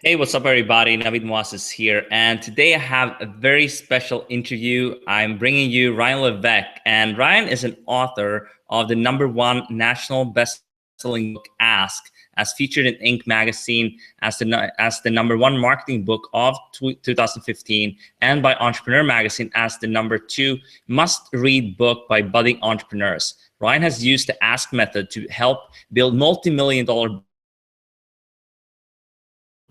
Hey, what's up, everybody? Navid Moazzez here, and today I have a very special interview. I'm bringing you Ryan Levesque, and Ryan is an author of the #1 national best-selling book, Ask, as featured in Inc. magazine as the #1 marketing book of 2015, and by Entrepreneur magazine as the #2 must-read book by budding entrepreneurs. Ryan has used the Ask method to help build multi-million-dollar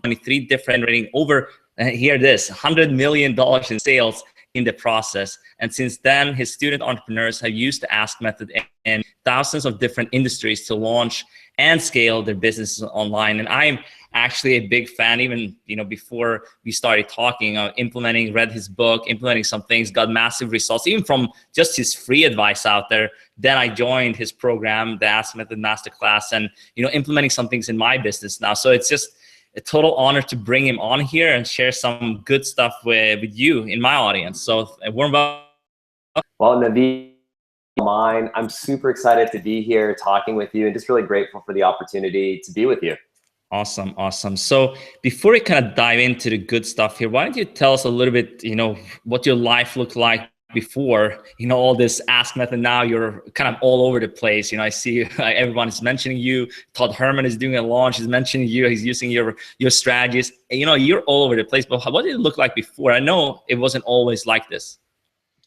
23 different rating over hear this $100 million in sales in the process. And since then, his student entrepreneurs have used the Ask method in thousands of different industries to launch and scale their businesses online. And I'm actually a big fan, even before we started talking, read his book, implementing some things, got massive results, even from just his free advice out there. Then I joined his program, the Ask Method Masterclass, and implementing some things in my business now. So it's just a total honor to bring him on here and share some good stuff with you in my audience. So a warm welcome. Well, Navid, I'm super excited to be here talking with you and just really grateful for the opportunity to be with you. Awesome, awesome. So before we kind of dive into the good stuff here, why don't you tell us a little bit, what your life looked like before, all this Ask method. Now you're kind of all over the place. I see everyone is mentioning you. Todd Herman is doing a launch. He's mentioning you. He's using your strategies. You're all over the place. But what did it look like before? I know it wasn't always like this.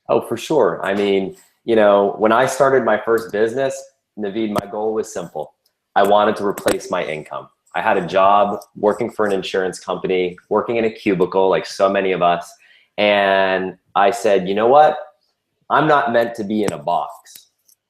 Oh, for sure. I mean, when I started my first business, Navid, my goal was simple. I wanted to replace my income. I had a job working for an insurance company, working in a cubicle like so many of us. And I said, you know what? I'm not meant to be in a box.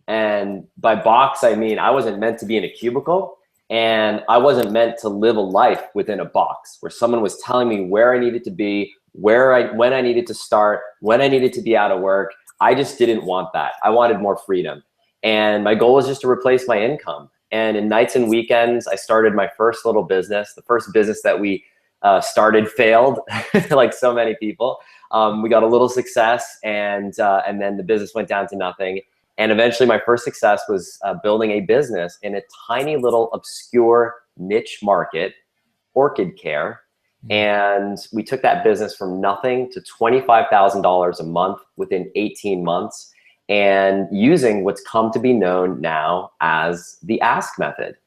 And by box, I mean, I wasn't meant to be in a cubicle, and I wasn't meant to live a life within a box where someone was telling me where I needed to be, when I needed to start, when I needed to be out of work. I just didn't want that. I wanted more freedom. And my goal was just to replace my income. And in nights and weekends, I started my first little business. The first business that we started failed, like so many people. We got a little success, and then the business went down to nothing. And eventually my first success was building a business in a tiny little obscure niche market, orchid care. And we took that business from nothing to $25,000 a month within 18 months, and using what's come to be known now as the Ask method.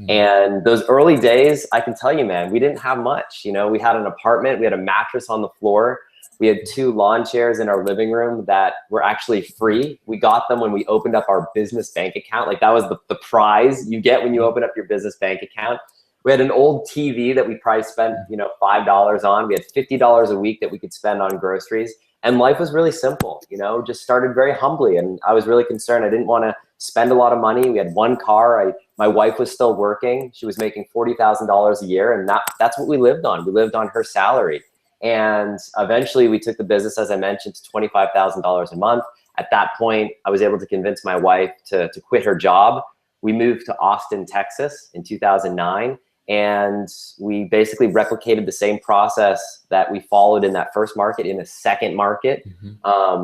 And those early days, I can tell you, man, we didn't have much. We had an apartment, we had a mattress on the floor. We had 2 lawn chairs in our living room that were actually free. We got them when we opened up our business bank account. Like, that was the prize you get when you open up your business bank account. We had an old TV that we probably spent, $5 on. We had $50 a week that we could spend on groceries. And life was really simple, just started very humbly. And I was really concerned. I didn't want to spend a lot of money. We had 1 car. My wife was still working. She was making $40,000 a year. And that's what we lived on. We lived on her salary. And eventually we took the business, as I mentioned, to $25,000 a month. At that point, I was able to convince my wife to quit her job. We moved to Austin, Texas in 2009. And we basically replicated the same process that we followed in that first market in a second market.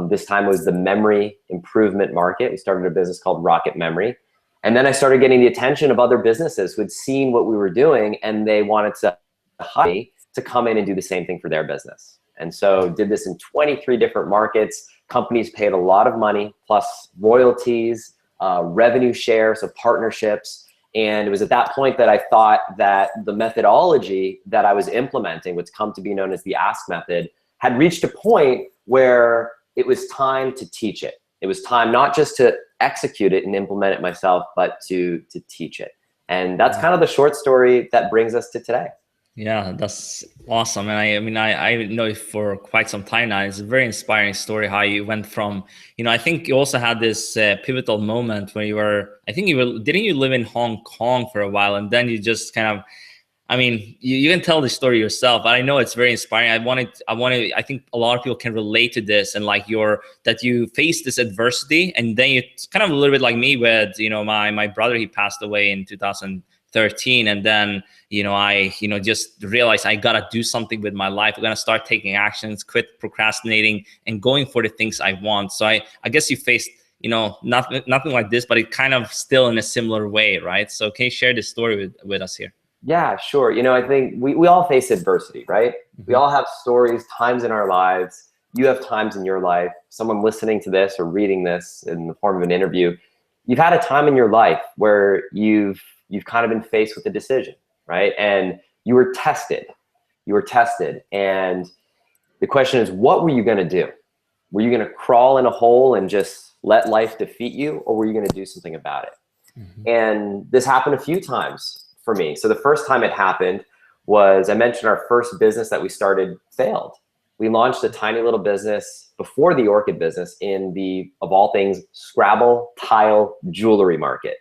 This time was the memory improvement market. We started a business called Rocket Memory. And then I started getting the attention of other businesses who had seen what we were doing, and they wanted to hire me to come in and do the same thing for their business. And so did this in 23 different markets. Companies paid a lot of money, plus royalties, revenue shares, so partnerships. And it was at that point that I thought that the methodology that I was implementing, what's come to be known as the Ask method, had reached a point where it was time to teach it. It was time not just to execute it and implement it myself, but to teach it. And that's kind of the short story that brings us to today. Yeah, that's awesome. And I know it for quite some time now. It's a very inspiring story how you went from, I think you also had this pivotal moment where didn't you live in Hong Kong for a while, and then you just kind of, you can tell the story yourself, but I know it's very inspiring. I think a lot of people can relate to this, and that you faced this adversity, and then it's kind of a little bit like me with, my brother. He passed away in 2013, and then I just realized I gotta do something with my life. I'm gonna start taking actions, quit procrastinating, and going for the things I want. So I guess you faced nothing like this, but it kind of still in a similar way, right? So can you share this story with us here? Yeah, sure. You know, I think we all face adversity, right? We all have stories, times in our lives. You have times in your life, someone listening to this or reading this in the form of an interview, you've had a time in your life where you've kind of been faced with a decision, right? And you were tested. You were tested. And the question is, what were you going to do? Were you going to crawl in a hole and just let life defeat you, or were you going to do something about it? And this happened a few times for me. So the first time it happened was, I mentioned our first business that we started failed. We launched a tiny little business before the orchid business in the, of all things, Scrabble tile jewelry market.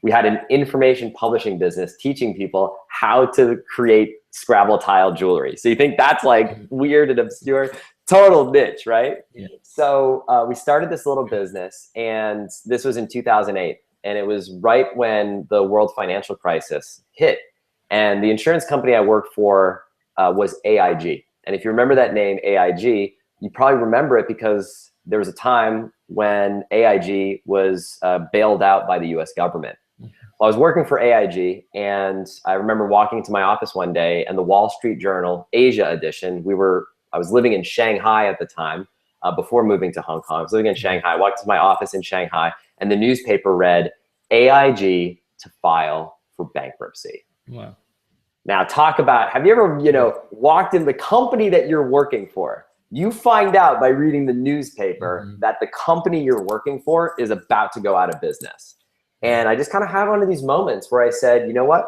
We had an information publishing business teaching people how to create Scrabble tile jewelry. So you think that's like weird and obscure? Total niche, right? Yeah. So we started this little business, and this was in 2008. And it was right when the world financial crisis hit. And the insurance company I worked for was AIG. And if you remember that name, AIG, you probably remember it because there was a time when AIG was bailed out by the US government. Well, I was working for AIG, and I remember walking into my office one day, and the Wall Street Journal Asia edition, I was living in Shanghai at the time, before moving to Hong Kong. I was living in Shanghai. I walked to my office in Shanghai, and the newspaper read, AIG to file for bankruptcy. Wow. Now talk about, have you ever, walked in the company that you're working for? You find out by reading the newspaper that the company you're working for is about to go out of business. And I just kind of had one of these moments where I said, you know what?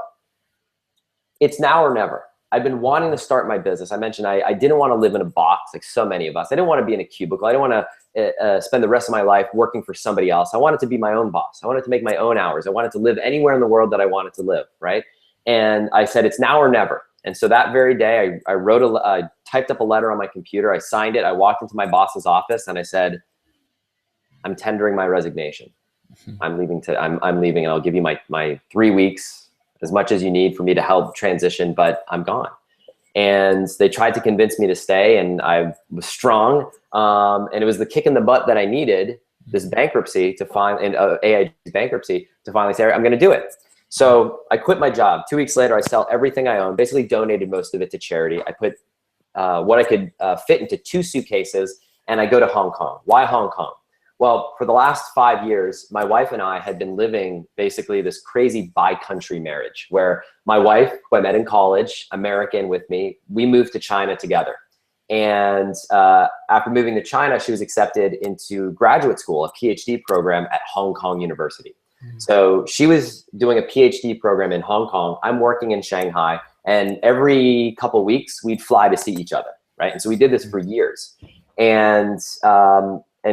It's now or never. I've been wanting to start my business. I mentioned I didn't want to live in a box like so many of us. I didn't want to be in a cubicle. I didn't want to spend the rest of my life working for somebody else. I wanted to be my own boss. I wanted to make my own hours. I wanted to live anywhere in the world that I wanted to live, right? And I said, it's now or never. And so that very day, I typed up a letter on my computer. I signed it. I walked into my boss's office, and I said, I'm tendering my resignation. I'm leaving, and I'll give you my 3 weeks, as much as you need for me to help transition, but I'm gone. And they tried to convince me to stay, and I was strong. And it was the kick in the butt that I needed, this bankruptcy to AIG's bankruptcy to finally say, I'm gonna do it. So I quit my job. 2 weeks later, I sell everything I own, basically donated most of it to charity. I put what I could fit into 2 suitcases, and I go to Hong Kong. Why Hong Kong? Well, for the last 5 years, my wife and I had been living basically this crazy bi-country marriage where my wife, who I met in college, American with me, we moved to China together. And after moving to China, she was accepted into graduate school, a PhD program at Hong Kong University. So she was doing a PhD program in Hong Kong. I'm working in Shanghai. And every couple of weeks, we'd fly to see each other, right? And so we did this for years. And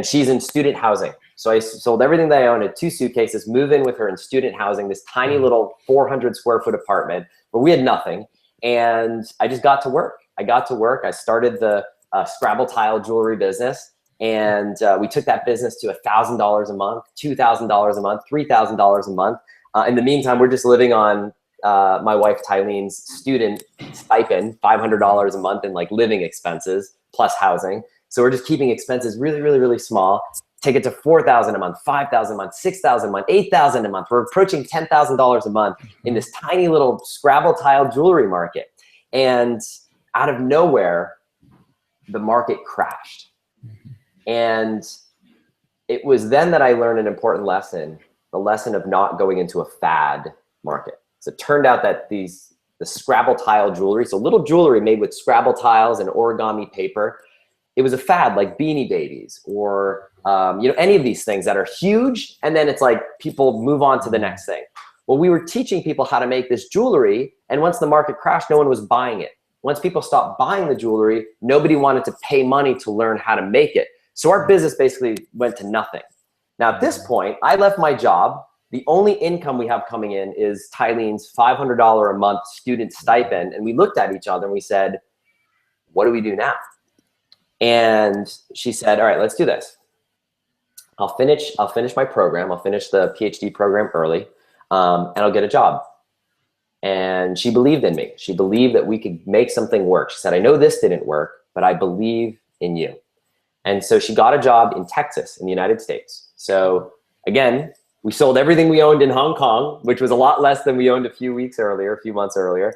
she's in student housing. So I sold everything that I owned in 2 suitcases, move in with her in student housing, this tiny little 400 square foot apartment where we had nothing. And I just got to work. I started the Scrabble tile jewelry business. And we took that business to $1,000 a month, $2,000 a month, $3,000 a month. In the meantime, we're just living on my wife Tylene's student stipend, $500 a month in like living expenses plus housing. So we're just keeping expenses really, really, really small. Take it to $4,000 a month, $5,000 a month, $6,000 a month, $8,000 a month. We're approaching $10,000 a month in this tiny little Scrabble tile jewelry market. And out of nowhere, the market crashed. And it was then that I learned an important lesson, the lesson of not going into a fad market. So it turned out that the Scrabble tile jewelry, so little jewelry made with Scrabble tiles and origami paper, it was a fad like Beanie Babies or any of these things that are huge, and then it's like people move on to the next thing. Well, we were teaching people how to make this jewelry, and once the market crashed, no one was buying it. Once people stopped buying the jewelry, nobody wanted to pay money to learn how to make it. So our business basically went to nothing. Now at this point, I left my job. The only income we have coming in is Tylene's $500 a month student stipend, and we looked at each other and we said, what do we do now? And she said, all right, let's do this. I'll finish my program. I'll finish the PhD program early, and I'll get a job. And she believed in me. She believed that we could make something work. She said, I know this didn't work, but I believe in you. And so she got a job in Texas in the United States. So again, We sold everything we owned in Hong Kong, which was a lot less than we owned a few months earlier.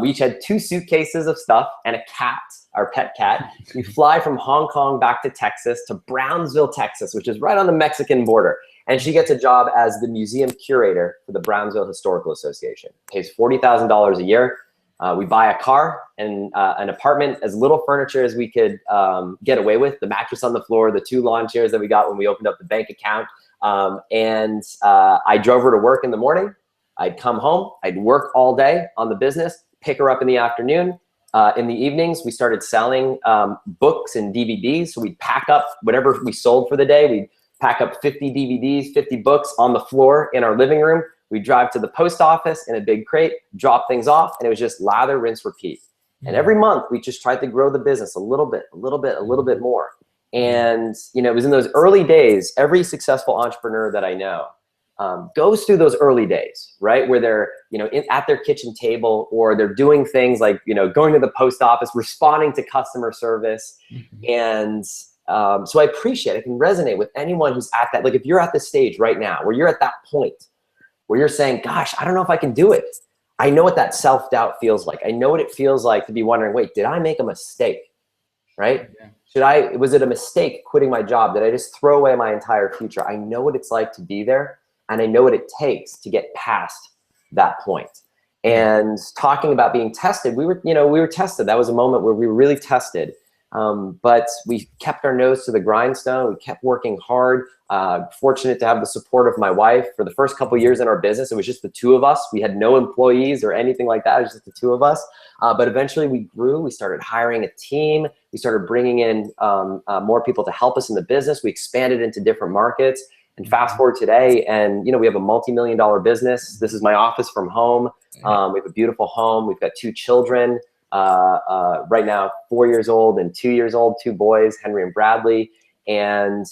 We each had 2 suitcases of stuff and a cat, our pet cat. We fly from Hong Kong back to Texas, to Brownsville, Texas, which is right on the Mexican border. And she gets a job as the museum curator for the Brownsville Historical Association. Pays $40,000 a year. We buy a car and an apartment, as little furniture as we could get away with. The mattress on the floor, the 2 lawn chairs that we got when we opened up the bank account. I drove her to work in the morning. I'd come home, I'd work all day on the business, pick her up in the afternoon. In the evenings, we started selling books and DVDs. So we'd pack up whatever we sold for the day. We'd pack up 50 DVDs, 50 books on the floor in our living room. We'd drive to the post office in a big crate, drop things off, and it was just lather, rinse, repeat. And every month, we just tried to grow the business a little bit more. And it was in those early days, every successful entrepreneur that I know goes through those early days, right? Where they're, at their kitchen table, or they're doing things like, going to the post office, responding to customer service. And so I can resonate with anyone who's at that. Like, if you're at this stage right now, where you're at that point, where you're saying, gosh, I don't know if I can do it. I know what that self-doubt feels like. I know what it feels like to be wondering, wait, did I make a mistake, right? Yeah. Was it a mistake quitting my job? Did I just throw away my entire future? I know what it's like to be there, and I know what it takes to get past that point. And talking about being tested, we were tested. That was a moment where we were really tested. But we kept our nose to the grindstone. We kept working hard. Fortunate to have the support of my wife. For the first couple of years in our business, it was just the 2 of us. We had no employees or anything like that. It was just the 2 of us. But eventually we grew. We started hiring a team. We started bringing in more people to help us in the business. We expanded into different markets. And fast forward today, and we have a multi-million-dollar business. This is my office from home. We have a beautiful home. We've got 2 children. Right now, 4 years old and 2 years old, 2 boys, Henry and Bradley. And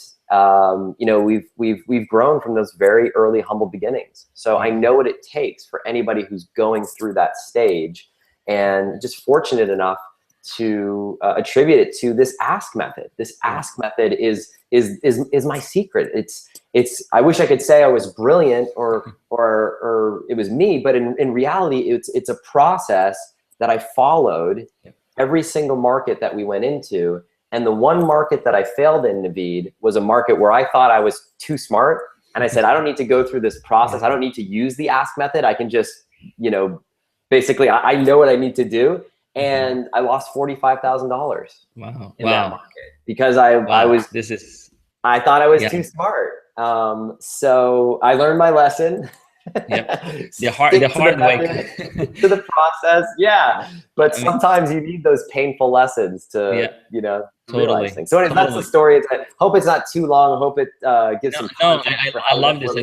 we've grown from those very early, humble beginnings. So I know what it takes for anybody who's going through that stage, and just fortunate enough to attribute it to this ask method. This ask method is my secret. It's I wish I could say I was brilliant or it was me, but in reality, it's a process that I followed every single market that we went into. And the one market that I failed in, Navid, was a market where I thought I was too smart. And I said, I don't need to go through this process. I don't need to use the ask method. I can just, basically I know what I need to do. And I lost $45,000 in that market because I thought I was too smart. So I learned my lesson. The hard way to the process. But sometimes you need those painful lessons to realize things. So anyway, that's the story. I hope it's not too long. I hope it gives some I love this.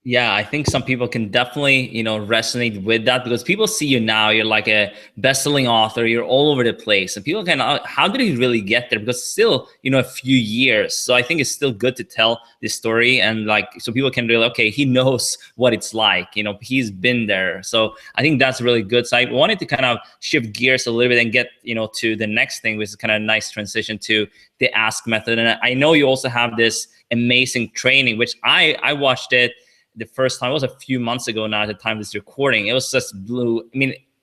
Yeah, I think some people can definitely, resonate with that, because people see you now, you're like a best-selling author, you're all over the place, and people can, how did he really get there? Because still, a few years. So I think it's still good to tell this story, and so people can really, okay, he knows what it's like, he's been there. So I think that's really good. So I wanted to kind of shift gears a little bit and get, to the next thing, which is kind of a nice transition to the ask method. And I know you also have this amazing training, which I watched it the first time. It was a few months ago now at the time of this recording. It was just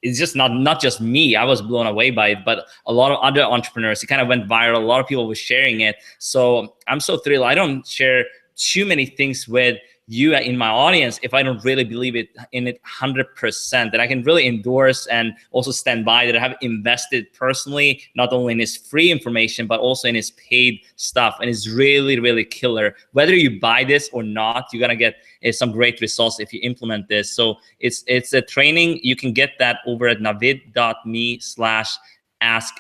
it's just not just me. I was blown away by it, but a lot of other entrepreneurs. It kind of went viral. A lot of people were sharing it. So I'm so thrilled. I don't share too many things with you in my audience if I don't really believe in it 100%, that I can really endorse and also stand by, that I have invested personally, not only in his free information, but also in his paid stuff. And it's really, really killer. Whether you buy this or not, you're going to get some great results if you implement this. So it's a training. You can get that over at navid.me/ask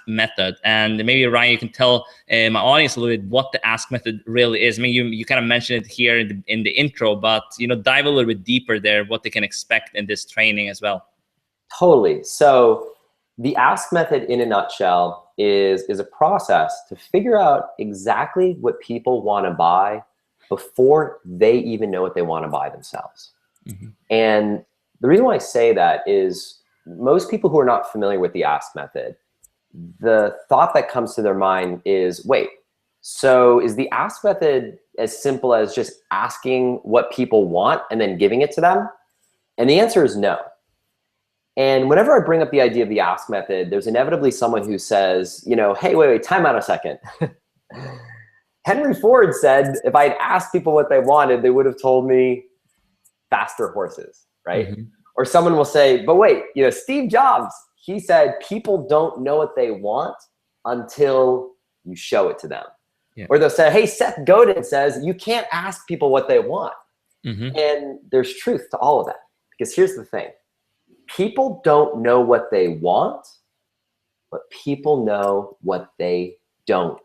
method. And maybe, Ryan, you can tell my audience a little bit what the ask method really is. I mean, you kind of mentioned it here in the intro, but dive a little bit deeper there, what they can expect in this training as well. Totally. So the ask method in a nutshell is a process to figure out exactly what people want to buy before they even know what they want to buy themselves. And the reason why I say that is most people who are not familiar with the ask method, the thought that comes to their mind is, wait, so is the ask method as simple as just asking what people want and then giving it to them? And the answer is no. And whenever I bring up the idea of the ask method, there's inevitably someone who says, you know, hey, wait, time out a second. Henry Ford said if I'd asked people what they wanted, they would have told me faster horses, right? Mm-hmm. Or someone will say, but wait, you know, Steve Jobs, he said people don't know what they want until you show it to them. Yeah. Or they'll say, hey, Seth Godin says you can't ask people what they want. Mm-hmm. And there's truth to all of that. Because here's the thing. People don't know what they want, but people know what they don't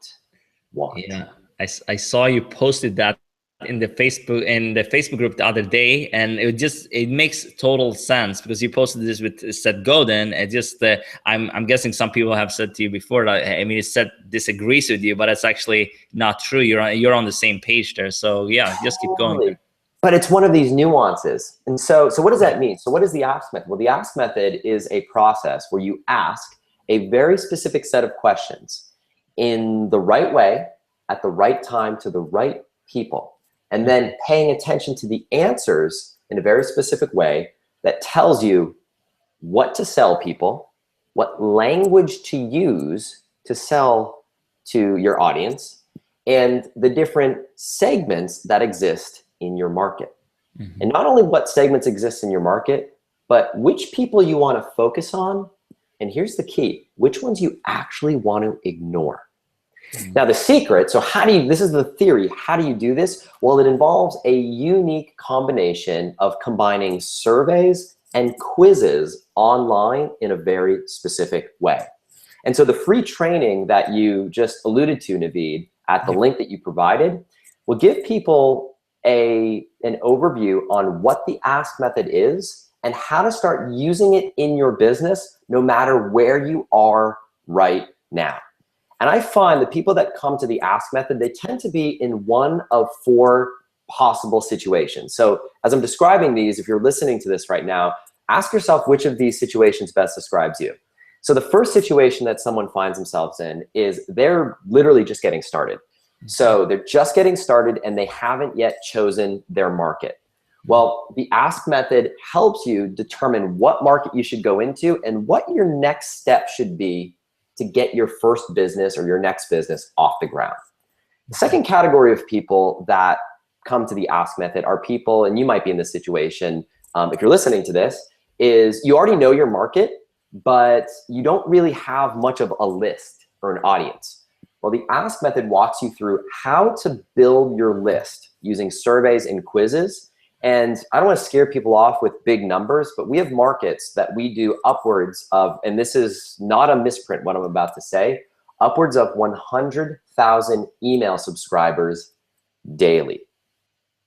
want. Yeah, I saw you posted that in the Facebook group the other day, and it makes total sense because you posted this with Seth Godin. And just I'm guessing some people have said to you before that, I mean, Seth disagrees with you, but it's actually not true. You're on the same page there. So yeah, just keep going. But it's one of these nuances. And so what does that mean? So what is the ask method? Well, the ask method is a process where you ask a very specific set of questions in the right way, at the right time, to the right people, and then paying attention to the answers in a very specific way that tells you what to sell people, what language to use to sell to your audience, and the different segments that exist in your market. Mm-hmm. And not only what segments exist in your market, but which people you want to focus on. And here's the key, which ones you actually want to ignore. Mm-hmm. Now the secret, so this is the theory, how do you do this? Well, it involves a unique combination of combining surveys and quizzes online in a very specific way. And so the free training that you just alluded to, Navid, at the link that you provided, will give people an overview on what the ask method is and how to start using it in your business no matter where you are right now. And I find the people that come to the ask method, they tend to be in one of four possible situations. So as I'm describing these, if you're listening to this right now, ask yourself which of these situations best describes you. So the first situation that someone finds themselves in is they're literally just getting started. So they're just getting started and they haven't yet chosen their market. Well, the ask method helps you determine what market you should go into and what your next step should be to get your first business or your next business off the ground. The second category of people that come to the ask method are people, and you might be in this situation if you're listening to this, is you already know your market, but you don't really have much of a list or an audience. Well, the ask method walks you through how to build your list using surveys and quizzes. And I don't want to scare people off with big numbers, but we have markets that we do upwards of, and this is not a misprint what I'm about to say, upwards of 100,000 email subscribers daily.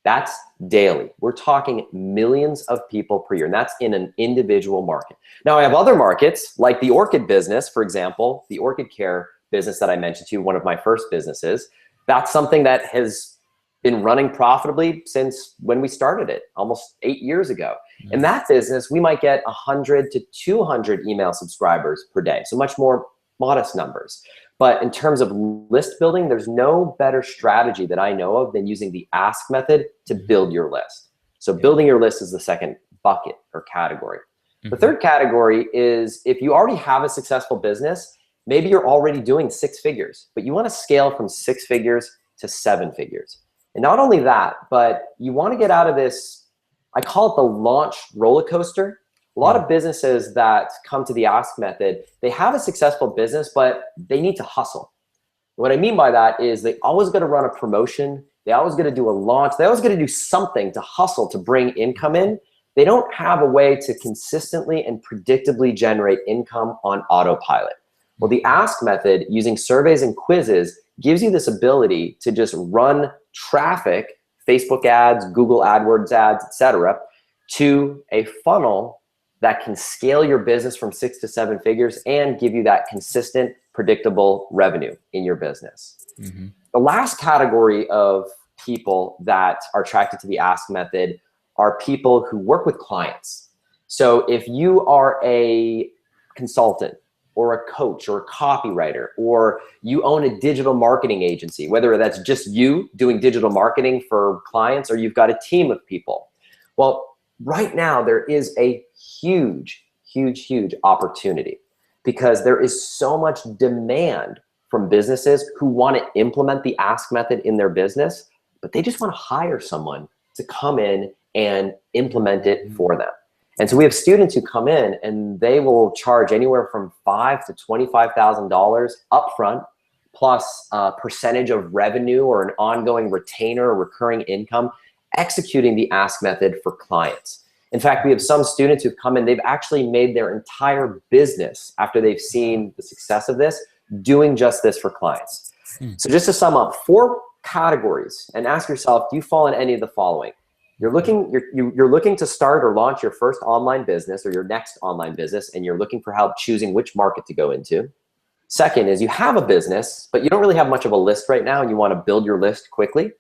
That's daily. We're talking millions of people per year, and that's in an individual market. Now, I have other markets like the orchid business, for example, the orchid care business that I mentioned to you, one of my first businesses. That's something that has been running profitably since when we started it, almost 8 years ago. Mm-hmm. In that business, we might get 100 to 200 email subscribers per day, so much more modest numbers. But in terms of list building, there's no better strategy that I know of than using the ask method to build your list. So building your list is the second bucket or category. Mm-hmm. The third category is if you already have a successful business, maybe you're already doing 6 figures, but you want to scale from 6 figures to 7 figures. And not only that, but you want to get out of this, I call it the launch roller coaster. A lot of businesses that come to the ask method, they have a successful business, but they need to hustle. What I mean by that is they always got to run a promotion. They always got to do a launch. They always got to do something to hustle to bring income in. They don't have a way to consistently and predictably generate income on autopilot. Well, the ask method using surveys and quizzes gives you this ability to just run traffic, Facebook ads, Google AdWords ads, etc., to a funnel that can scale your business from 6 to 7 figures and give you that consistent, predictable revenue in your business. Mm-hmm. The last category of people that are attracted to the ask method are people who work with clients. So if you are a consultant, or a coach or a copywriter, or you own a digital marketing agency, whether that's just you doing digital marketing for clients or you've got a team of people. Well, right now there is a huge, huge, huge opportunity because there is so much demand from businesses who want to implement the ask method in their business, but they just want to hire someone to come in and implement it for them. And so we have students who come in and they will charge anywhere from $5,000 to $25,000 upfront, plus a percentage of revenue or an ongoing retainer or recurring income, executing the ask method for clients. In fact, we have some students who've come in, they've actually made their entire business after they've seen the success of this, doing just this for clients. So just to sum up, 4 categories, and ask yourself, do you fall in any of the following? You're looking to start or launch your first online business or your next online business, and you're looking for help choosing which market to go into. Second is you have a business, but you don't really have much of a list right now and you want to build your list quickly.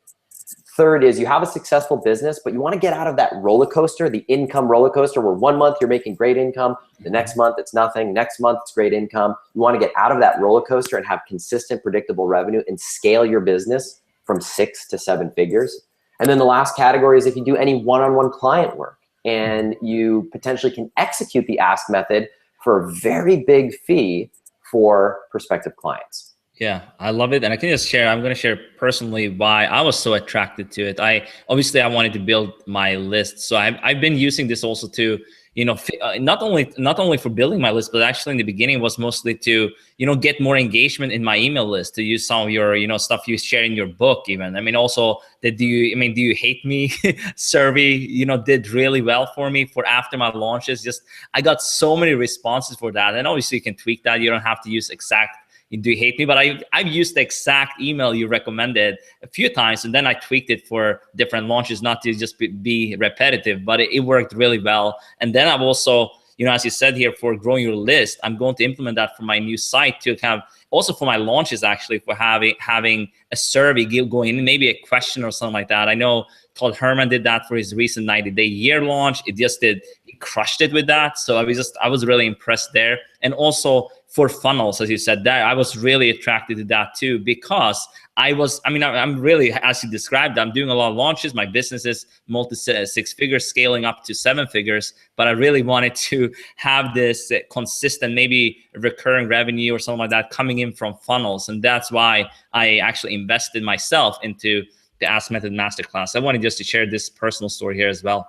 Third is you have a successful business, but you want to get out of that roller coaster, the income roller coaster, where 1 month you're making great income, the next month it's nothing, next month it's great income. You want to get out of that roller coaster and have consistent, predictable revenue and scale your business from 6 to 7 figures. And then the last category is if you do any one-on-one client work and you potentially can execute the ask method for a very big fee for prospective clients. Yeah, I love it. And I can just share, I'm going to share personally why I was so attracted to it. I wanted to build my list. So I've been using this also to, not only for building my list, but actually in the beginning was mostly to, get more engagement in my email list, to use some of your, stuff you share in your book even. I mean, also the do you hate me survey, did really well for me for after my launches. I got so many responses for that. And obviously you can tweak that. You don't have to use exact, do you hate me? But I've used the exact email you recommended a few times, and then I tweaked it for different launches, not to just be repetitive, but it worked really well. And then I've also, as you said here, for growing your list, I'm going to implement that for my new site to have, also for my launches actually, for having a survey going in, maybe a question or something like that. I know Todd Herman did that for his recent 90-day year launch. He crushed it with that. So I was really impressed there. And also for funnels, as you said there, I was really attracted to that too, because I'm really, as you described, I'm doing a lot of launches. My business is multi-6 figures, scaling up to 7 figures, but I really wanted to have this consistent, maybe recurring revenue or something like that coming in from funnels. And that's why I actually invested myself into the Ask Method Masterclass. I wanted just to share this personal story here as well.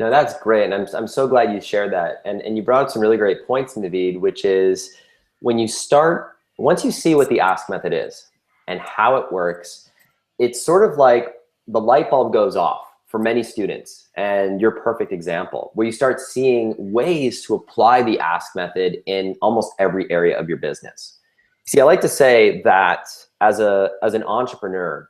No, that's great. And I'm so glad you shared that. And you brought up some really great points, Navid, which is once you see what the ask method is and how it works, it's sort of like the light bulb goes off for many students. And you're a perfect example, where you start seeing ways to apply the ask method in almost every area of your business. See, I like to say that as an entrepreneur,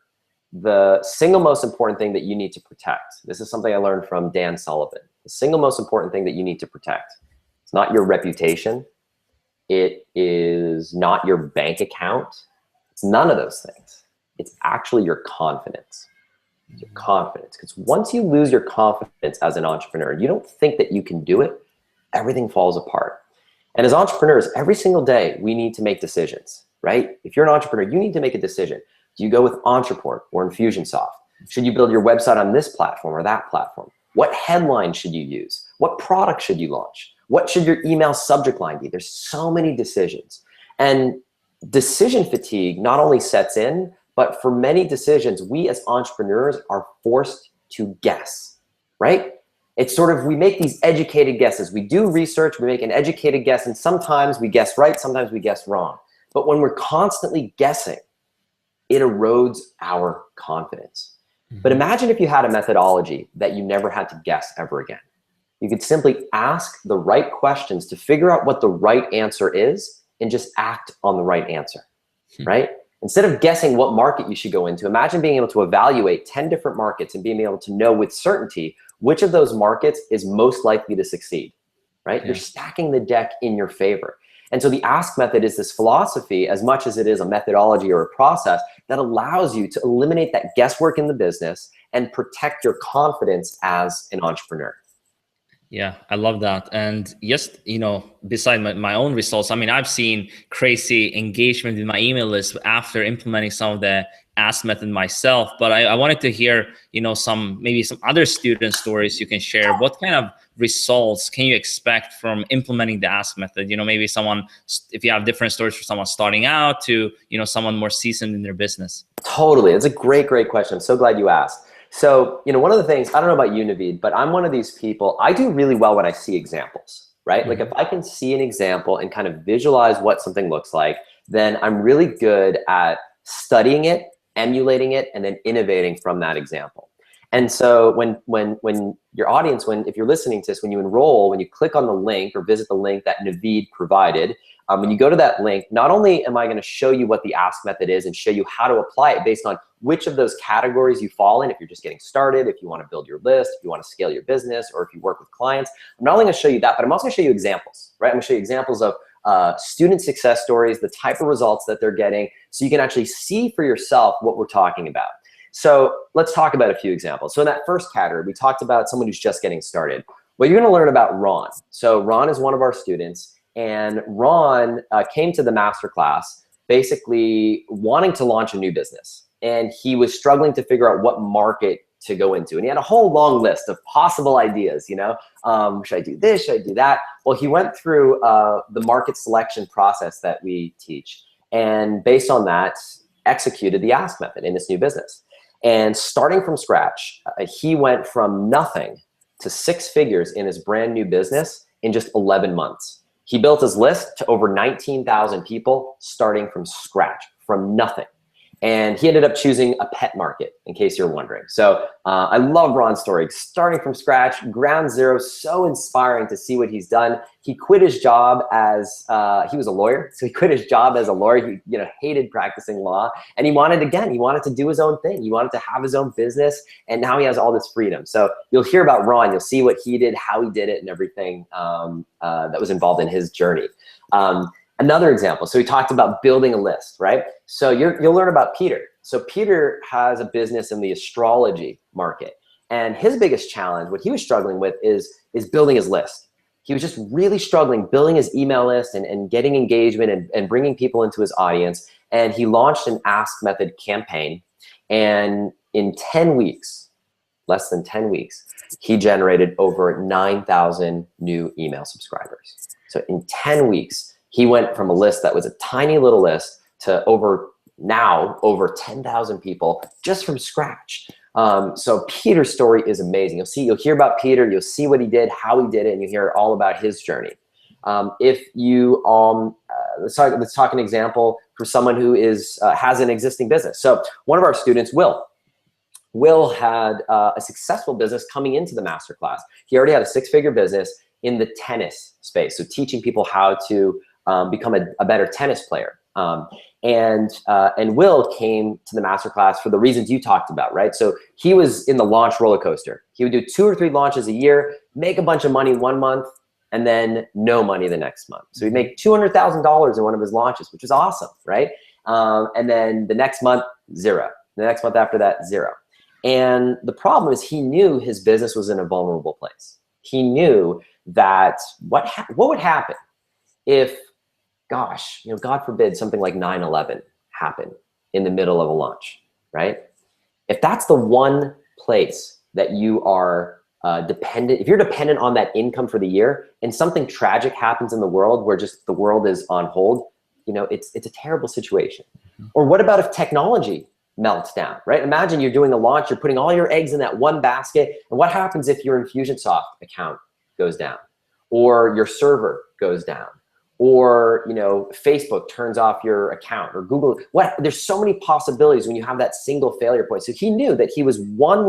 the single most important thing that you need to protect, this is something I learned from Dan Sullivan, the single most important thing that you need to protect, it's not your reputation, it is not your bank account, it's none of those things. It's actually your confidence. It's your confidence. Because once you lose your confidence as an entrepreneur, you don't think that you can do it, everything falls apart. And as entrepreneurs, every single day we need to make decisions, right? If you're an entrepreneur, you need to make a decision. Do you go with Entreport or Infusionsoft? Should you build your website on this platform or that platform? What headline should you use? What product should you launch? What should your email subject line be? There's so many decisions. And decision fatigue not only sets in, but for many decisions, we as entrepreneurs are forced to guess, right? It's sort of, we make these educated guesses. We do research, we make an educated guess, and sometimes we guess right, sometimes we guess wrong. But when we're constantly guessing, it erodes our confidence. But imagine if you had a methodology that you never had to guess ever again. You could simply ask the right questions to figure out what the right answer is and just act on the right answer, right? Instead of guessing what market you should go into, imagine being able to evaluate 10 different markets and being able to know with certainty which of those markets is most likely to succeed, right? You're stacking the deck in your favor. And so the ask method is this philosophy, as much as it is a methodology or a process, that allows you to eliminate that guesswork in the business and protect your confidence as an entrepreneur. Yeah, I love that. And just, beside my own results, I mean, I've seen crazy engagement with my email list after implementing some of the Ask method myself. But I wanted to hear, maybe some other student stories you can share. What kind of results can you expect from implementing the Ask method? Maybe if you have different stories for someone starting out to, someone more seasoned in their business. Totally. It's a great question. I'm so glad you asked. So, one of the things, I don't know about you, Navid, but I'm one of these people, I do really well when I see examples, right? Like if I can see an example and kind of visualize what something looks like, then I'm really good at studying it, emulating it, and then innovating from that example. And so when your audience, if you're listening to this, when you enroll, when you click on the link or visit the link that Navid provided, when you go to that link, not only am I going to show you what the Ask method is and show you how to apply it based on which of those categories you fall in, if you're just getting started, if you want to build your list, if you want to scale your business, or if you work with clients. I'm not only going to show you that, but I'm also going to show you examples, right? I'm going to show you examples of student success stories, the type of results that they're getting, so you can actually see for yourself what we're talking about. So let's talk about a few examples. So in that first category, we talked about someone who's just getting started. Well, you're going to learn about Ron. So Ron is one of our students. And Ron came to the masterclass basically wanting to launch a new business. And he was struggling to figure out what market to go into. And he had a whole long list of possible ideas, should I do this, should I do that? Well, he went through the market selection process that we teach. And based on that, executed the Ask method in this new business. And starting from scratch, he went from nothing to 6 figures in his brand new business in just 11 months. He built his list to over 19,000 people starting from scratch, from nothing. And he ended up choosing a pet market, in case you're wondering. So I love Ron's story. Starting from scratch, ground zero, so inspiring to see what he's done. He quit his job as, he was a lawyer. So he quit his job as a lawyer. He hated practicing law. And he wanted to do his own thing. He wanted to have his own business. And now he has all this freedom. So you'll hear about Ron. You'll see what he did, how he did it, and everything that was involved in his journey. Another example, so we talked about building a list, right? So you'll learn about Peter. So Peter has a business in the astrology market. And his biggest challenge, what he was struggling with is building his list. He was just really struggling building his email list and getting engagement and bringing people into his audience. And he launched an Ask Method campaign. And in 10 weeks, less than 10 weeks, he generated over 9,000 new email subscribers. So in 10 weeks, he went from a list that was a tiny little list to over 10,000 people just from scratch. So Peter's story is amazing. You'll hear about Peter, you'll see what he did, how he did it, and you hear all about his journey. If you, let's talk an example for someone who has an existing business. So one of our students, Will had a successful business coming into the masterclass. He already had a 6-figure business in the tennis space. So teaching people how to become a better tennis player. And Will came to the masterclass for the reasons you talked about, right? So he was in the launch roller coaster. He would do 2 or 3 launches a year, make a bunch of money one month, and then no money the next month. So he'd make $200,000 in one of his launches, which is awesome, right? And then the next month, 0. The next month after that, 0. And the problem is he knew his business was in a vulnerable place. He knew that what would happen if, gosh, God forbid, something like 9/11 happened in the middle of a launch, right? If that's the one place that you are dependent, if you're dependent on that income for the year and something tragic happens in the world where just the world is on hold, it's a terrible situation. Or what about if technology melts down, right? Imagine you're doing a launch, you're putting all your eggs in that one basket, and what happens if your Infusionsoft account goes down, or your server goes down, or Facebook turns off your account, or Google? There's so many possibilities when you have that single failure point. So he knew that he was one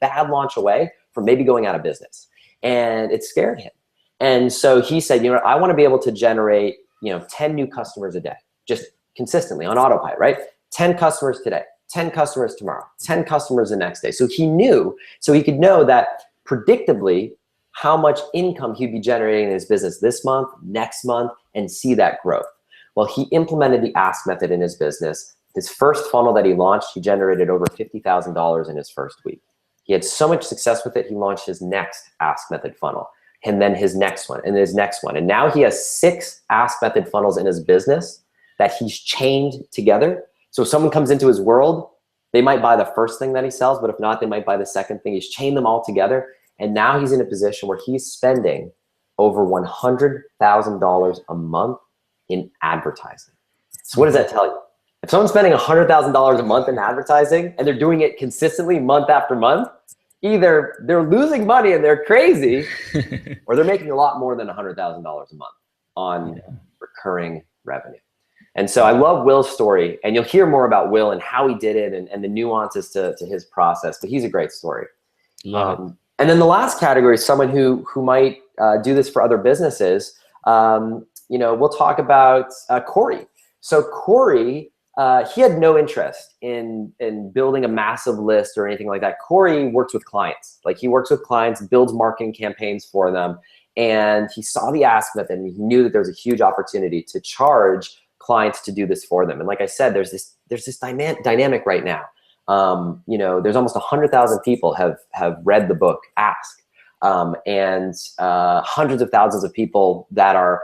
bad launch away from maybe going out of business, and it scared him. And so he said, I want to be able to generate 10 new customers a day, just consistently on autopilot, right? 10 customers today, 10 customers tomorrow, 10 customers the next day. So he could know that predictably how much income he'd be generating in his business this month, next month, and see that growth. Well, he implemented the Ask method in his business. His first funnel that he launched, he generated over $50,000 in his first week. He had so much success with it, he launched his next Ask Method funnel, and then his next one, and his next one. And now he has 6 Ask Method funnels in his business that he's chained together. So if someone comes into his world, they might buy the first thing that he sells, but if not, they might buy the second thing. He's chained them all together. And now he's in a position where he's spending over $100,000 a month in advertising. So what does that tell you? If someone's spending $100,000 a month in advertising and they're doing it consistently month after month, either they're losing money and they're crazy, or they're making a lot more than $100,000 a month on recurring revenue. And so I love Will's story, and you'll hear more about Will and how he did it and the nuances to his process, but he's a great story. And then the last category is someone who might do this for other businesses. We'll talk about Corey. So Corey, he had no interest in building a massive list or anything like that. Corey works with clients. Like, he works with clients, builds marketing campaigns for them, and he saw the Ask Method, and he knew that there was a huge opportunity to charge clients to do this for them. And like I said, there's this dynamic right now. There's almost 100,000 people have read the book Ask, and hundreds of thousands of people that are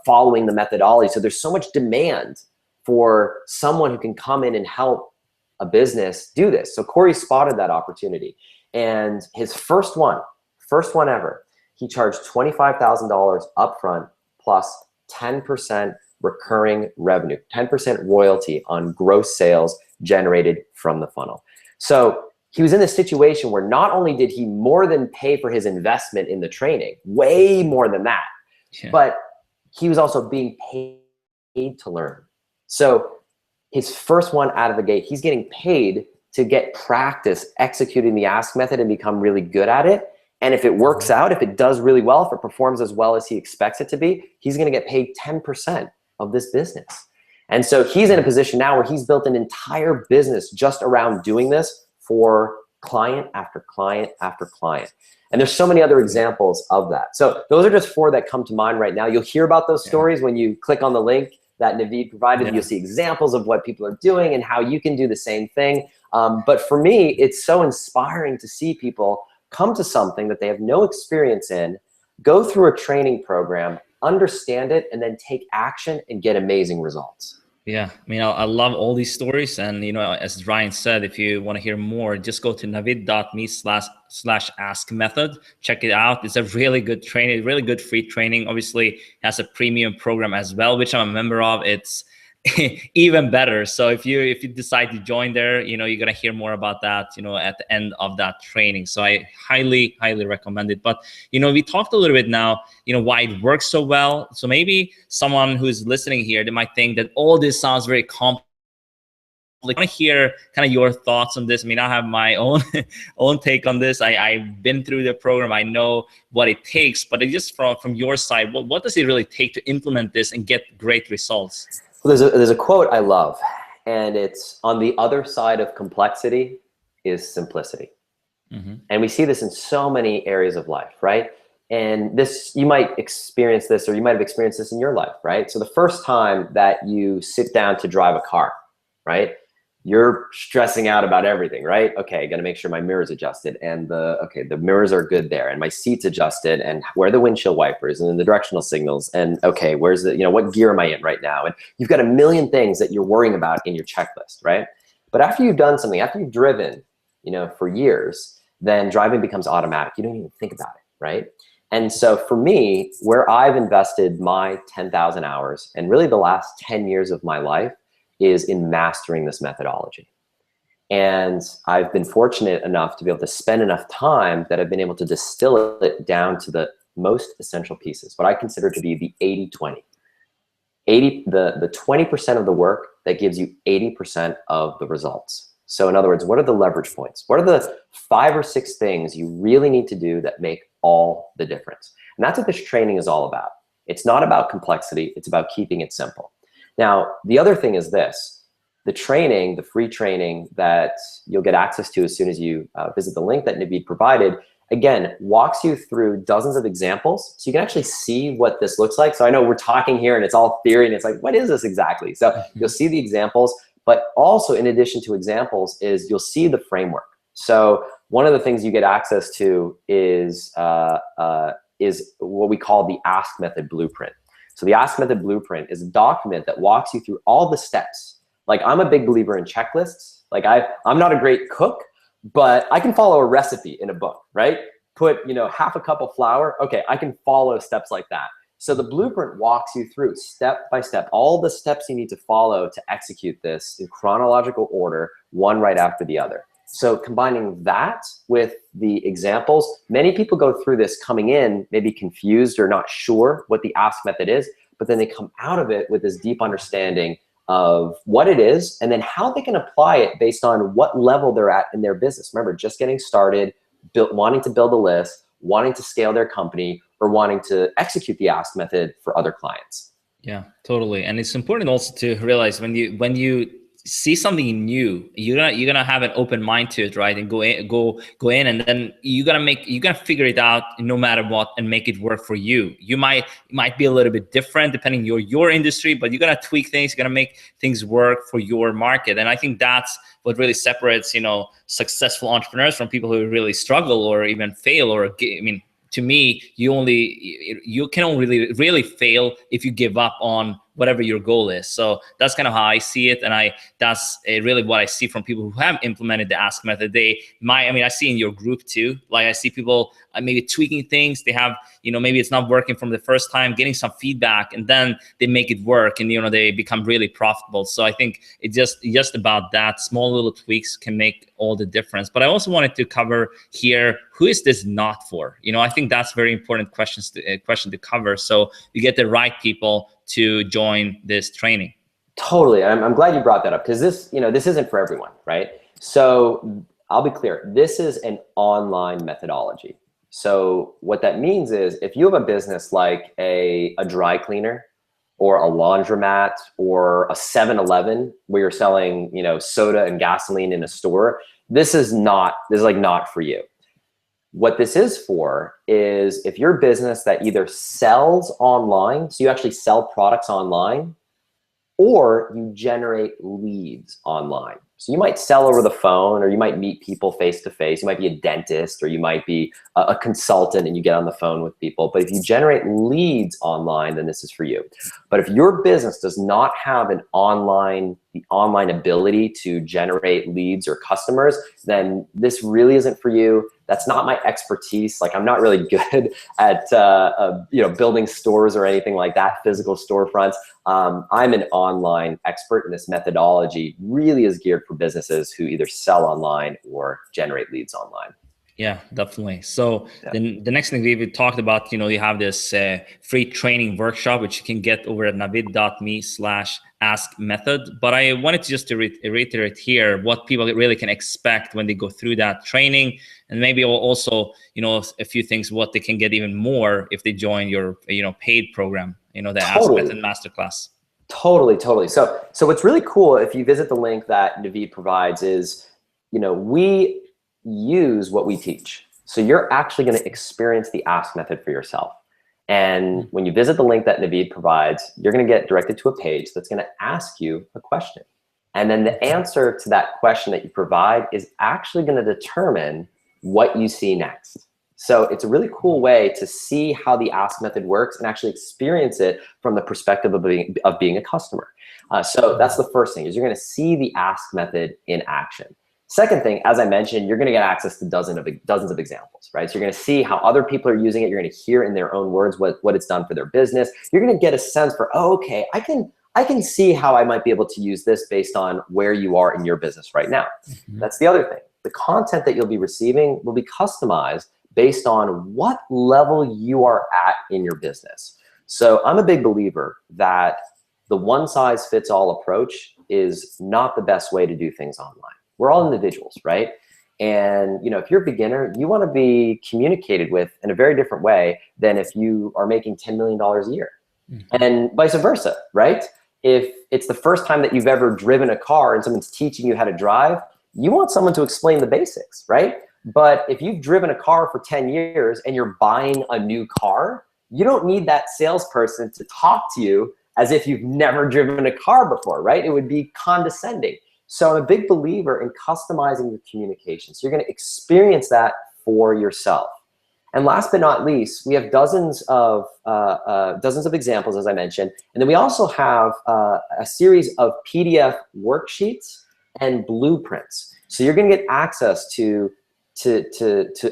following the methodology. So there's so much demand for someone who can come in and help a business do this. So Corey spotted that opportunity, and his first one ever, he charged $25,000 upfront plus 10% recurring revenue, 10% royalty on gross sales generated from the funnel. So he was in this situation where not only did he more than pay for his investment in the training, way more than that, but he was also being paid to learn. So his first one out of the gate, he's getting paid to get practice executing the Ask Method and become really good at it. And if it works out, if it does really well, if it performs as well as he expects it to be, he's gonna get paid 10% of this business. And so he's in a position now where he's built an entire business just around doing this for client after client after client. And there's so many other examples of that. So those are just 4 that come to mind right now. You'll hear about those stories when you click on the link that Navid provided. You'll see examples of what people are doing and how you can do the same thing. But for me, it's so inspiring to see people come to something that they have no experience in, go through a training program, understand it, and then take action and get amazing results. Yeah, I mean, I love all these stories. And, as Ryan said, if you want to hear more, just go to navid.me/ask method. Check it out. It's a really good training, really good free training. Obviously, it has a premium program as well, which I'm a member of. It's even better. So if you decide to join there, you're going to hear more about that, at the end of that training. So I highly recommend it. But, we talked a little bit now, why it works so well. So maybe someone who's listening here, they might think that all this sounds very complex. I want to hear kind of your thoughts on this. I mean, I have my own take on this. I've been through the program. I know what it takes, but just from your side, what does it really take to implement this and get great results? Well, there's a quote I love, and it's, on the other side of complexity is simplicity. And we see this in so many areas of life, right? And this, you might experience this, or you might have experienced this in your life, right? So the first time that you sit down to drive a car, right? You're stressing out about everything, right? Okay, got to make sure my mirror's adjusted, and the mirrors are good there, and my seat's adjusted, and where are the windshield wipers, and then the directional signals, and okay, where's the, what gear am I in right now? And you've got a million things that you're worrying about in your checklist, right? But after you've done something, after you've driven, for years, then driving becomes automatic. You don't even think about it, right? And so for me, where I've invested my 10,000 hours, and really the last 10 years of my life, is in mastering this methodology. And I've been fortunate enough to be able to spend enough time that I've been able to distill it down to the most essential pieces, what I consider to be the 80-20. The 20% of the work that gives you 80% of the results. So in other words, what are the leverage points? What are the 5 or 6 things you really need to do that make all the difference? And that's what this training is all about. It's not about complexity, it's about keeping it simple. Now, the other thing is this: the training, the free training that you'll get access to as soon as you visit the link that Navid provided, again, walks you through dozens of examples, so you can actually see what this looks like. So I know we're talking here and it's all theory, and it's like, what is this exactly? So you'll see the examples, but also in addition to examples is you'll see the framework. So one of the things you get access to is what we call the Ask Method Blueprint. So the Ask Method Blueprint is a document that walks you through all the steps. Like, I'm a big believer in checklists. Like, I'm not a great cook, but I can follow a recipe in a book, right? Put, half a cup of flour. Okay, I can follow steps like that. So the blueprint walks you through step by step, all the steps you need to follow to execute this in chronological order, one right after the other. So combining that with the examples, many people go through this coming in maybe confused or not sure what the Ask Method is, but then they come out of it with this deep understanding of what it is and then how they can apply it based on what level they're at in their business. Remember, just getting started, wanting to build a list, wanting to scale their company, or wanting to execute the Ask Method for other clients. Yeah, totally. And it's important also to realize when you see something new, you're gonna have an open mind to it, right? And go in, and then you're gonna figure it out no matter what and make it work for you. You might be a little bit different depending your industry, but you're gonna tweak things, you're gonna make things work for your market. And I think that's what really separates, successful entrepreneurs from people who really struggle or even fail. To me, you can only really fail if you give up on whatever your goal is. So that's kind of how I see it, and that's really what I see from people who have implemented the Ask Method. I see in your group too. Like, I see people maybe tweaking things. They have, maybe it's not working from the first time, getting some feedback, and then they make it work, and they become really profitable. So I think it's just about that. Small little tweaks can make all the difference. But I also wanted to cover here, who is this not for? I think that's very important question to cover, so you get the right people to join this training. Totally. I'm glad you brought that up, because this isn't for everyone, right? So I'll be clear. This is an online methodology. So what that means is, if you have a business like a dry cleaner or a laundromat or a 7-Eleven where you're selling, soda and gasoline in a store, this is not for you. What this is for is if your business that either sells online, so you actually sell products online, or you generate leads online. So you might sell over the phone, or you might meet people face to face. You might be a dentist, or you might be a consultant and you get on the phone with people. But if you generate leads online, then this is for you. But if your business does not have the online ability to generate leads or customers, then this really isn't for you. That's not my expertise. Like, I'm not really good at building stores or anything like that, physical storefronts. I'm an online expert, and this methodology really is geared for businesses who either sell online or generate leads online. Yeah, definitely. So the next thing we talked about, you have this free training workshop, which you can get over at navid.me/askmethod. But I wanted to reiterate here what people really can expect when they go through that training, and maybe also, a few things what they can get even more if they join your, paid program, the Ask Method Masterclass. Totally. So what's really cool, if you visit the link that Navid provides, is, we use what we teach. So you're actually going to experience the Ask Method for yourself. And when you visit the link that Navid provides, you're going to get directed to a page that's going to ask you a question. And then the answer to that question that you provide is actually going to determine what you see next. So it's a really cool way to see how the Ask Method works and actually experience it from the perspective of being a customer. So that's the first thing, is you're going to see the Ask Method in action. Second thing, as I mentioned, you're going to get access to dozens of examples, right? So you're going to see how other people are using it. You're going to hear in their own words what it's done for their business. You're going to get a sense for, oh, okay, I can see how I might be able to use this based on where you are in your business right now. That's the other thing. The content that you'll be receiving will be customized based on what level you are at in your business. So I'm a big believer that the one-size-fits-all approach is not the best way to do things online. We're all individuals, right? And if you're a beginner, you want to be communicated with in a very different way than if you are making $10 million a year. And vice versa, right? If it's the first time that you've ever driven a car and someone's teaching you how to drive, you want someone to explain the basics, right? But if you've driven a car for 10 years and you're buying a new car, you don't need that salesperson to talk to you as if you've never driven a car before, right? It would be condescending. So I'm a big believer in customizing your communication. So you're going to experience that for yourself. And last but not least, we have dozens of examples, as I mentioned. And then we also have a series of PDF worksheets and blueprints. So you're going to get access to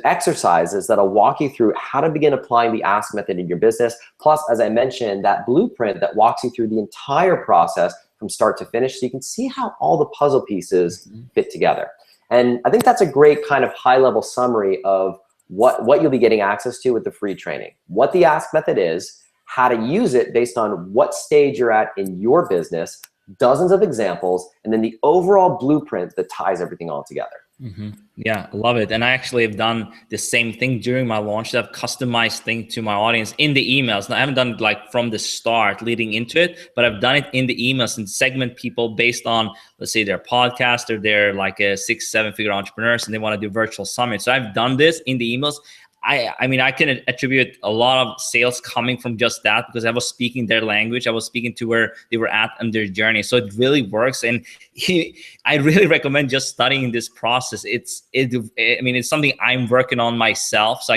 exercises that'll walk you through how to begin applying the ask method in your business. Plus, as I mentioned, that blueprint that walks you through the entire process from start to finish, so you can see how all the puzzle pieces fit together. And I think that's a great kind of high-level summary of what you'll be getting access to with the free training, what the ask method is, how to use it based on what stage you're at in your business, dozens of examples, and then the overall blueprint that ties everything all together. Yeah, love it. And I actually have done the same thing during my launch. I've customized things to my audience in the emails. Now, I haven't done it like from the start leading into it, but I've done it in the emails and segment people based on, let's say, their podcast or they're like a 6-7-figure entrepreneurs and they want to do virtual summits. So I've done this in the emails. I mean, I can attribute a lot of sales coming from just that because I was speaking their language. I was speaking to where they were at on their journey. So it really works. And I really recommend just studying this process. I mean, it's something I'm working on myself. So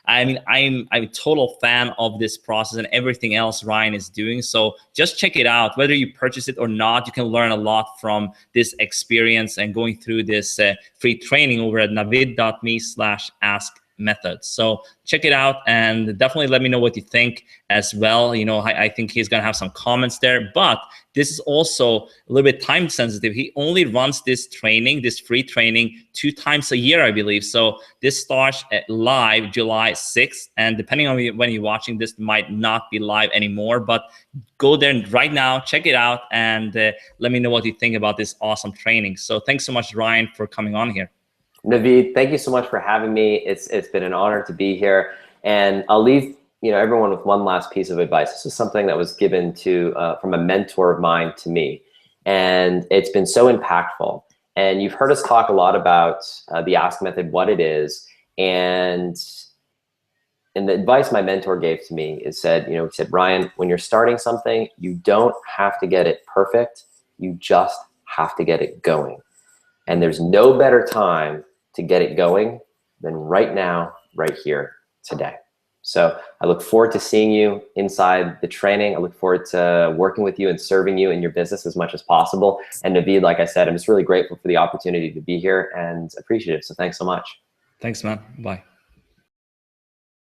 I'm a total fan of this process and everything else Ryan is doing. So just check it out. Whether you purchase it or not, you can learn a lot from this experience and going through this free training over at navid.me/ask method. So check it out and definitely let me know what you think as well. You know, I think he's going to have some comments there, but this is also a little bit time sensitive. He only runs this training, this free training 2 times a year, I believe. So this starts at live July 6th. And depending on when you're watching this, might not be live anymore, but go there right now, check it out, and let me know what you think about this awesome training. So thanks so much, Ryan, for coming on here. Navid, thank you so much for having me. It's been an honor to be here, and I'll leave everyone with one last piece of advice. This is something that was given from a mentor of mine to me, and it's been so impactful. And you've heard us talk a lot about the ask method, what it is, and the advice my mentor gave to me is he said, Ryan, when you're starting something, you don't have to get it perfect. You just have to get it going. And there's no better time to get it going than right now, right here, today. So I look forward to seeing you inside the training. I look forward to working with you and serving you in your business as much as possible. And Navid, like I said, I'm just really grateful for the opportunity to be here and appreciative. So thanks so much. Thanks, man. Bye.